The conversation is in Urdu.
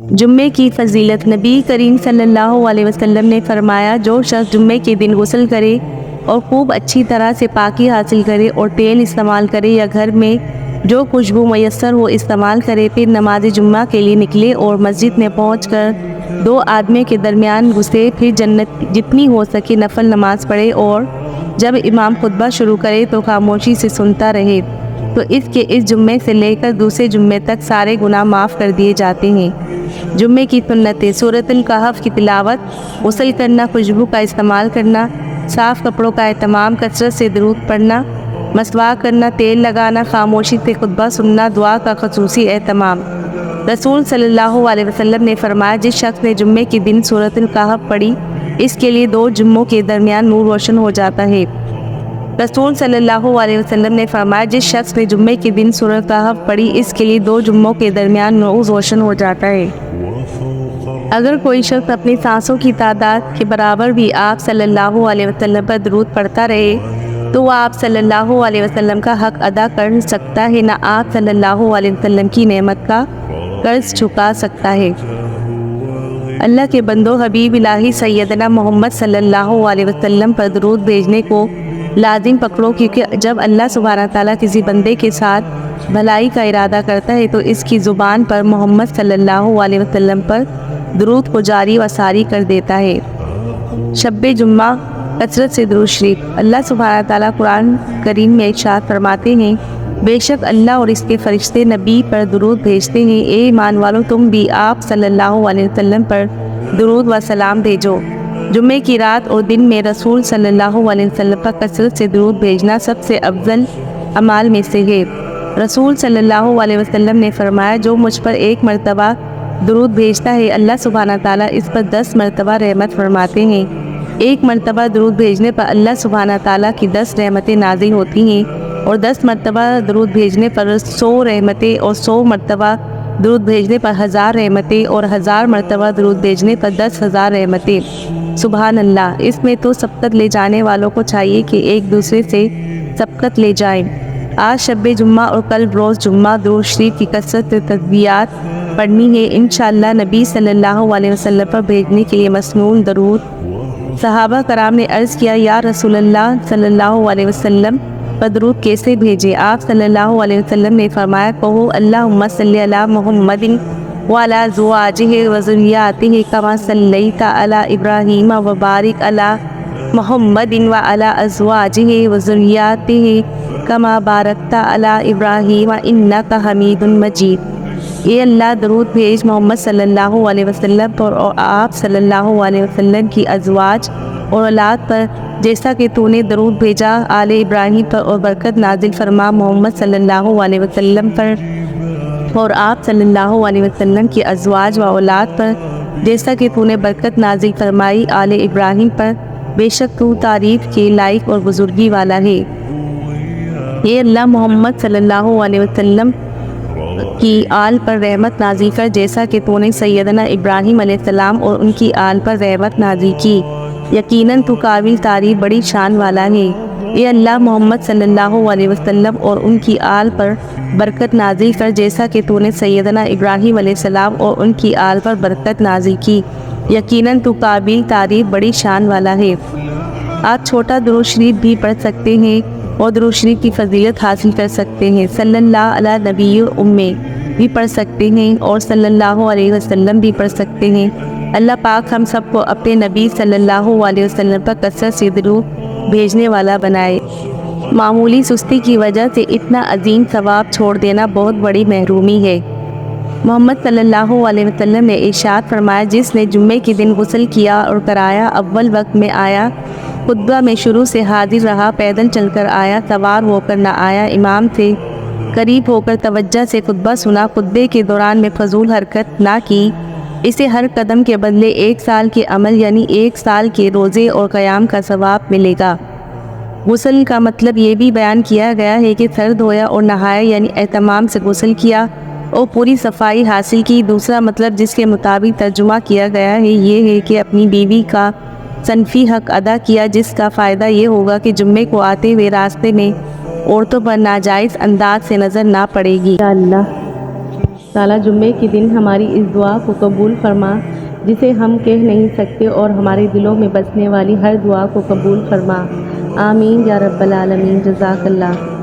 جمعے کی فضیلت۔ نبی کریم صلی اللہ علیہ وسلم نے فرمایا، جو شخص جمعے کے دن غسل کرے اور خوب اچھی طرح سے پاکی حاصل کرے اور تیل استعمال کرے یا گھر میں جو خوشبو میسر ہو استعمال کرے، پھر نماز جمعہ کے لیے نکلے اور مسجد میں پہنچ کر دو آدمی کے درمیان گھسے، پھر جتنی ہو سکے نفل نماز پڑھے اور جب امام خطبہ شروع کرے تو خاموشی سے سنتا رہے، تو اس جمعے سے لے کر دوسرے جمعے تک سارے گناہ معاف کر دیے جاتے ہیں۔ جمعے کی سنتیں: سورۃ الکہف کی تلاوت، غسل کرنا، خوشبو کا استعمال کرنا، صاف کپڑوں کا اہتمام، کثرت سے درود پڑھنا، مسواک کرنا، تیل لگانا، خاموشی سے خطبہ سننا، دعا کا خصوصی اہتمام۔ رسول صلی اللہ علیہ وسلم نے فرمایا، جس شخص نے جمعے کے دن سورۃ الکہف پڑھی، اس کے لیے دو جمعوں کے درمیان نور روشن ہو جاتا ہے۔ رسول صلی اللہ علیہ وسلم نے فرمایا، جس شخص نے جمعے کے دن سورۃ الکہف پڑھی، اس کے لیے دو جمعوں کے درمیان نور روشن ہو جاتا ہے۔ اگر کوئی شخص اپنی سانسوں کی تعداد کے برابر بھی آپ صلی اللہ علیہ وسلم پر درود پڑھتا رہے تو وہ آپ صلی اللہ علیہ وسلم کا حق ادا کر سکتا ہے، نہ آپ صلی اللہ علیہ وسلم کی نعمت کا قرض چکا سکتا ہے۔ اللہ کے بندو، حبیب الہی سیدنا محمد صلی اللہ علیہ وسلم پر درود بھیجنے کو لازم پکڑو، کیونکہ جب اللہ سبحانہ تعالیٰ کسی بندے کے ساتھ بھلائی کا ارادہ کرتا ہے تو اس کی زبان پر محمد صلی اللہ علیہ وسلم پر درود کو جاری و ساری کر دیتا ہے۔ شب جمعہ، کثرت سے درود شریف۔ اللہ سبحانہ تعالیٰ قرآن کریم میں ارشاد فرماتے ہیں، بے شک اللہ اور اس کے فرشتے نبی پر درود بھیجتے ہیں، اے ایمان والو تم بھی آپ صلی اللہ علیہ وسلم پر درود و سلام بھیجو۔ جمعے کی رات اور دن میں رسول صلی اللہ علیہ وسلم پر کثرت سے درود بھیجنا سب سے افضل اعمال میں سے ہے۔ رسول صلی اللہ علیہ وسلم نے فرمایا، جو مجھ پر ایک مرتبہ درود بھیجتا ہے، اللہ سبحانہ تعالیٰ اس پر 10 مرتبہ رحمت فرماتے ہیں۔ ایک مرتبہ درود بھیجنے پر اللہ سبحانہ تعالیٰ کی 10 رحمتیں نازل ہوتی ہیں، اور 10 مرتبہ درود بھیجنے پر 100 رحمتیں، اور 100 مرتبہ درود بھیجنے پر 1000 رحمتیں، اور 1000 مرتبہ درود بھیجنے پر 10,000 رحمتیں۔ سبحان اللہ! اس میں تو سبقت لے جانے والوں کو چاہیے کہ ایک دوسرے سے سبقت لے جائیں۔ آج شب جمعہ اور کل روز جمعہ درود شریف کی کثرت سے تسبیحات پڑھنی ہے، انشاءاللہ نبی صلی اللہ علیہ وسلم پر بھیجنے کے لیے مسنون درود۔ صحابہ کرام نے عرض کیا، یا رسول اللہ صلی اللہ علیہ وسلم پر درود کیسے بھیجیں؟ آپ صلی اللہ علیہ وسلم نے فرمایا، کہو اللہم صلی علی محمد وعلی ازواجہ وذریاتہ کما صلیت علی ابراہیم وبارک علی محمد وعلی ازواجہ وذریاتہ کما بارکت علی ابراہیم انک حمید مجید۔ اے اللہ، درود بھیج محمد صلی اللہ علیہ وسلم پر اور آپ صلی اللہ علیہ وسلم کی ازواج اور اولاد پر، جیسا کہ تو نے درود بھیجا آل ابراہیم پر، اور برکت نازل فرما محمد صلی اللہ علیہ وسلم پر اور آپ صلی اللہ علیہ وسلم کی ازواج و اولاد پر، جیسا کہ تو نے برکت نازل فرمائی آل ابراہیم پر، بے شک تو تعریف کے لائق اور بزرگی والا ہے۔ اے اللہ، محمد صلی اللہ علیہ وسلم کی آل پر رحمت نازل کر، جیسا کہ تو نے سیدنا ابراہیم علیہ السلام اور ان کی آل پر رحمت نازل کی، یقیناً تو قابل تعریف بڑی شان والا ہے۔ اے اللہ، محمد صلی اللہ علیہ وسلم اور ان کی آل پر برکت نازل کر، جیسا کہ تو نے سیدنا ابراہیم علیہ السلام اور ان کی آل پر برکت نازل کی، یقیناً تو قابل تعریف بڑی شان والا ہے۔ آپ چھوٹا درود شریف بھی پڑھ سکتے ہیں اور درود شریف کی فضیلت حاصل کر سکتے ہیں۔ صلی اللہ علی نبی امی بھی پڑھ سکتے ہیں اور صلی اللہ علیہ وسلم بھی پڑھ سکتے ہیں۔ اللہ پاک ہم سب کو اپنے نبی صلی اللہ علیہ وسلم پر کثرت سے درود بھیجنے والا بنائے۔ معمولی سستی کی وجہ سے اتنا عظیم ثواب چھوڑ دینا بہت بڑی محرومی ہے۔ محمد صلی اللہ علیہ وسلم نے ارشاد فرمایا، جس نے جمعے کے دن غسل کیا اور کرایا، اول وقت میں آیا، خطبہ میں شروع سے حاضر رہا، پیدل چل کر آیا، سوار ہو کر نہ آیا، امام سے قریب ہو کر توجہ سے خطبہ سنا، خطبے کے دوران میں فضول حرکت نہ کی، اسے ہر قدم کے بدلے 1 سال کے عمل یعنی 1 سال کے روزے اور قیام کا ثواب ملے گا۔ غسل کا مطلب یہ بھی بیان کیا گیا ہے کہ سر دھویا اور نہایا یعنی اہتمام سے غسل کیا اور پوری صفائی حاصل کی۔ دوسرا مطلب جس کے مطابق ترجمہ کیا گیا ہے یہ ہے کہ اپنی بیوی کا صنفی حق ادا کیا، جس کا فائدہ یہ ہوگا کہ جمعے کو آتے ہوئے راستے میں عورتوں پر ناجائز انداز سے نظر نہ پڑے گی۔ یا اللہ۔ تعالیٰ جمعے کے دن ہماری اس دعا کو قبول فرما جسے ہم کہہ نہیں سکتے، اور ہمارے دلوں میں بسنے والی ہر دعا کو قبول فرما۔ آمین یا رب العالمین۔ جزاک اللہ۔